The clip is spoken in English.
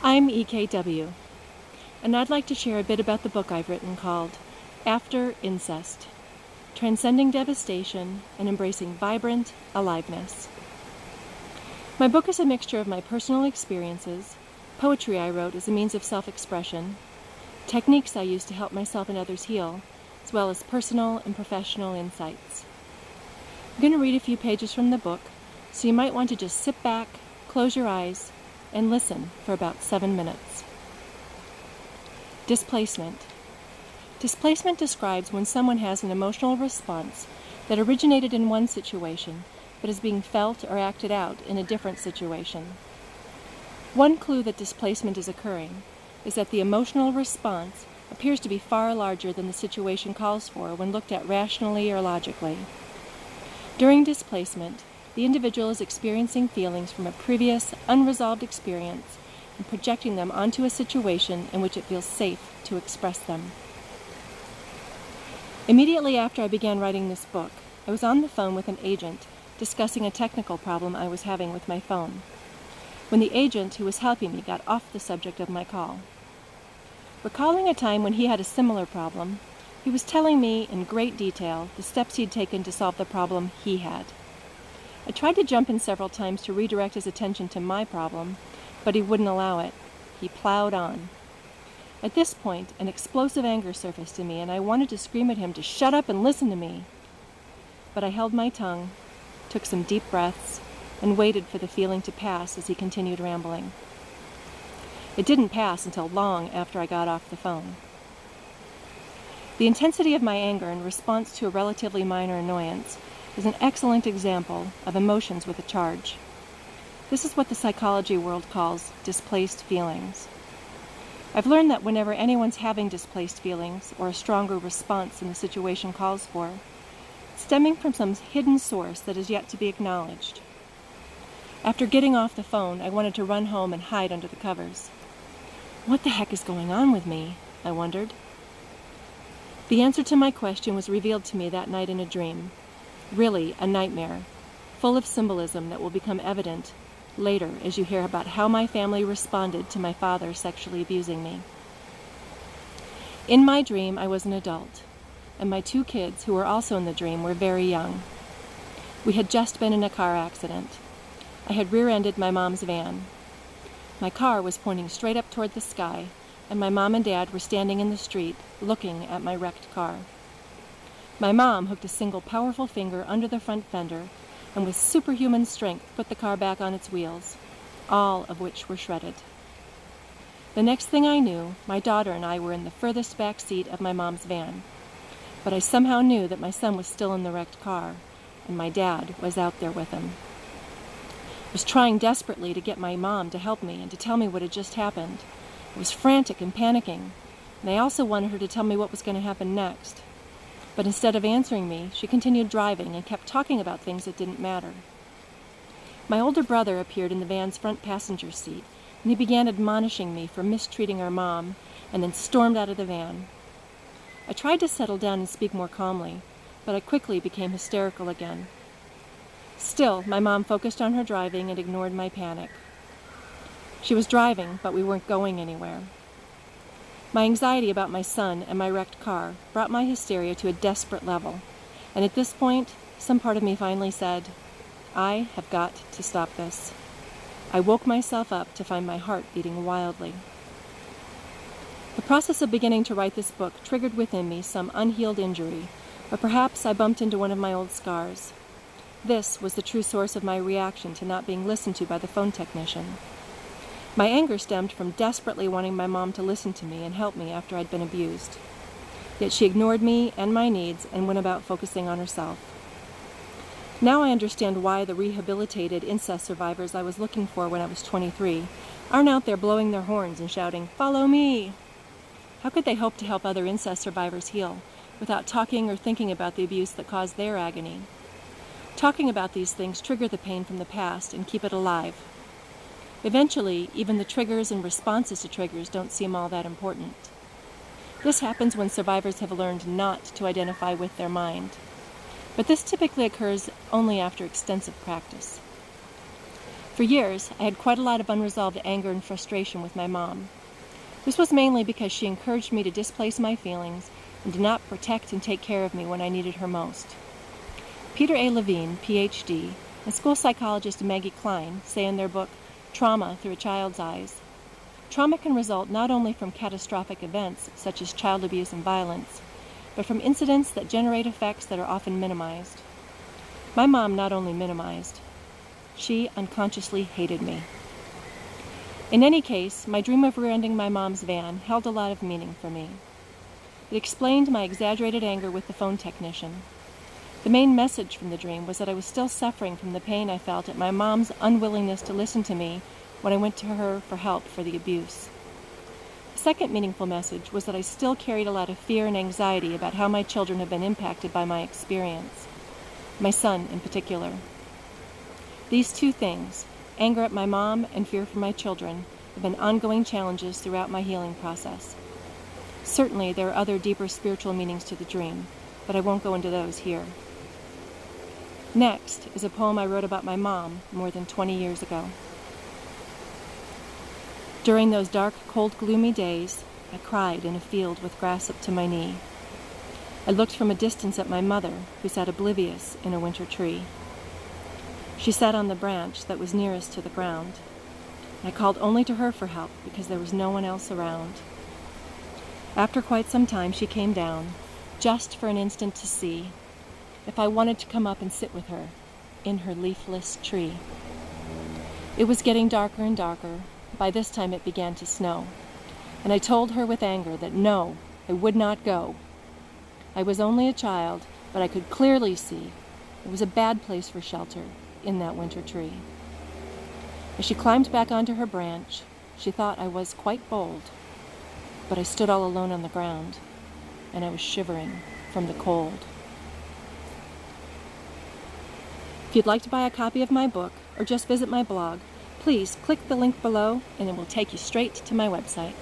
I'm EKW, and I'd like to share a bit about the book I've written called After Incest, Transcending Devastation and Embracing Vibrant Aliveness. My book is a mixture of my personal experiences, poetry I wrote as a means of self-expression, techniques I use to help myself and others heal, as well as personal and professional insights. I'm going to read a few pages from the book, so you might want to just sit back, close your eyes, and listen for about 7 minutes. Displacement. Displacement describes when someone has an emotional response that originated in one situation but is being felt or acted out in a different situation. One clue that displacement is occurring is that the emotional response appears to be far larger than the situation calls for when looked at rationally or logically. During displacement, the individual is experiencing feelings from a previous, unresolved experience and projecting them onto a situation in which it feels safe to express them. Immediately after I began writing this book, I was on the phone with an agent discussing a technical problem I was having with my phone, when the agent who was helping me got off the subject of my call. Recalling a time when he had a similar problem, he was telling me in great detail the steps he'd taken to solve the problem he had. I tried to jump in several times to redirect his attention to my problem, but he wouldn't allow it. He plowed on. At this point, an explosive anger surfaced in me, and I wanted to scream at him to shut up and listen to me. But I held my tongue, took some deep breaths, and waited for the feeling to pass as he continued rambling. It didn't pass until long after I got off the phone. The intensity of my anger in response to a relatively minor annoyance is an excellent example of emotions with a charge. This is what the psychology world calls displaced feelings. I've learned that whenever anyone's having displaced feelings or a stronger response than the situation calls for, it's stemming from some hidden source that is yet to be acknowledged. After getting off the phone, I wanted to run home and hide under the covers. What the heck is going on with me? I wondered. The answer to my question was revealed to me that night in a dream. Really a nightmare, full of symbolism that will become evident later as you hear about how my family responded to my father sexually abusing me. In my dream, I was an adult, and my 2 kids, who were also in the dream, were very young. We had just been in a car accident. I had rear-ended my mom's van. My car was pointing straight up toward the sky, and my mom and dad were standing in the street, looking at my wrecked car. My mom hooked a single powerful finger under the front fender and with superhuman strength put the car back on its wheels, all of which were shredded. The next thing I knew, my daughter and I were in the furthest back seat of my mom's van, but I somehow knew that my son was still in the wrecked car, and my dad was out there with him. I was trying desperately to get my mom to help me and to tell me what had just happened. I was frantic and panicking, and I also wanted her to tell me what was going to happen next. But instead of answering me, she continued driving and kept talking about things that didn't matter. My older brother appeared in the van's front passenger seat, and he began admonishing me for mistreating our mom, and then stormed out of the van. I tried to settle down and speak more calmly, but I quickly became hysterical again. Still, my mom focused on her driving and ignored my panic. She was driving, but we weren't going anywhere. My anxiety about my son and my wrecked car brought my hysteria to a desperate level, and at this point, some part of me finally said, I have got to stop this. I woke myself up to find my heart beating wildly. The process of beginning to write this book triggered within me some unhealed injury, or perhaps I bumped into one of my old scars. This was the true source of my reaction to not being listened to by the phone technician. My anger stemmed from desperately wanting my mom to listen to me and help me after I'd been abused. Yet she ignored me and my needs and went about focusing on herself. Now I understand why the rehabilitated incest survivors I was looking for when I was 23 aren't out there blowing their horns and shouting, "Follow me!" How could they hope to help other incest survivors heal without talking or thinking about the abuse that caused their agony? Talking about these things trigger the pain from the past and keep it alive. Eventually, even the triggers and responses to triggers don't seem all that important. This happens when survivors have learned not to identify with their mind. But this typically occurs only after extensive practice. For years, I had quite a lot of unresolved anger and frustration with my mom. This was mainly because she encouraged me to displace my feelings and did not protect and take care of me when I needed her most. Peter A. Levine, Ph.D., and school psychologist Maggie Klein say in their book, Trauma Through a Child's Eyes, trauma can result not only from catastrophic events such as child abuse and violence, but from incidents that generate effects that are often minimized. My mom not only minimized, she unconsciously hated me. In any case, my dream of rear-ending my mom's van held a lot of meaning for me. It explained my exaggerated anger with the phone technician. The main message from the dream was that I was still suffering from the pain I felt at my mom's unwillingness to listen to me when I went to her for help for the abuse. The second meaningful message was that I still carried a lot of fear and anxiety about how my children have been impacted by my experience, my son in particular. These two things, anger at my mom and fear for my children, have been ongoing challenges throughout my healing process. Certainly, there are other deeper spiritual meanings to the dream, but I won't go into those here. Next is a poem I wrote about my mom more than 20 years ago. During those dark, cold, gloomy days, I cried in a field with grass up to my knee. I looked from a distance at my mother, who sat oblivious in a winter tree. She sat on the branch that was nearest to the ground. I called only to her for help because there was no one else around. After quite some time, she came down, just for an instant to see if I wanted to come up and sit with her in her leafless tree. It was getting darker and darker. By this time it began to snow, and I told her with anger that no, I would not go. I was only a child, but I could clearly see it was a bad place for shelter in that winter tree. As she climbed back onto her branch, she thought I was quite bold, but I stood all alone on the ground, and I was shivering from the cold. If you'd like to buy a copy of my book or just visit my blog, please click the link below and it will take you straight to my website.